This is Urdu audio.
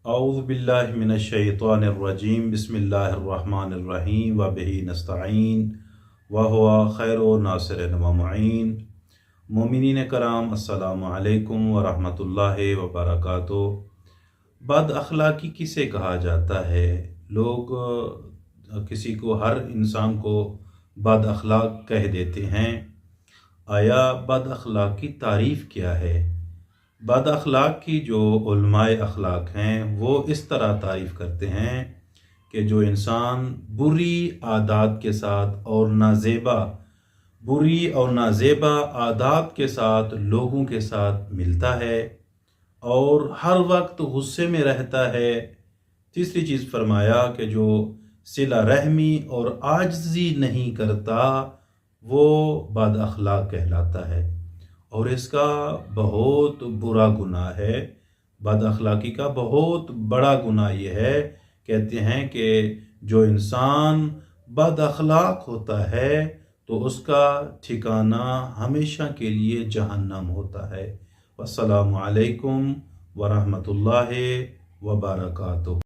اعوذ باللہ من الشیطان الرجیم بسم اللہ الرحمن الرحیم وبہ نستعین وہو خیر ناصر و معین۔ مومنین کرام، السلام علیکم ورحمۃ اللہ وبرکاتہ۔ بد اخلاقی کسے کہا جاتا ہے؟ لوگ کسی کو، ہر انسان کو بد اخلاق کہہ دیتے ہیں۔ آیا بد اخلاق کی تعریف کیا ہے؟ بد اخلاق کی جو علماء اخلاق ہیں وہ اس طرح تعریف کرتے ہیں کہ جو انسان بری عادات کے ساتھ اور نازیبا عادات کے ساتھ لوگوں کے ساتھ ملتا ہے اور ہر وقت غصے میں رہتا ہے۔ تیسری چیز فرمایا کہ جو صلہ رحمی اور عاجزی نہیں کرتا وہ بد اخلاق کہلاتا ہے، اور اس کا بہت برا گناہ ہے۔ بد اخلاقی کا بہت بڑا گناہ یہ ہے، کہتے ہیں کہ جو انسان بد اخلاق ہوتا ہے تو اس کا ٹھکانہ ہمیشہ کے لیے جہنم ہوتا ہے۔ والسلام علیکم ورحمۃ اللہ وبرکاتہ۔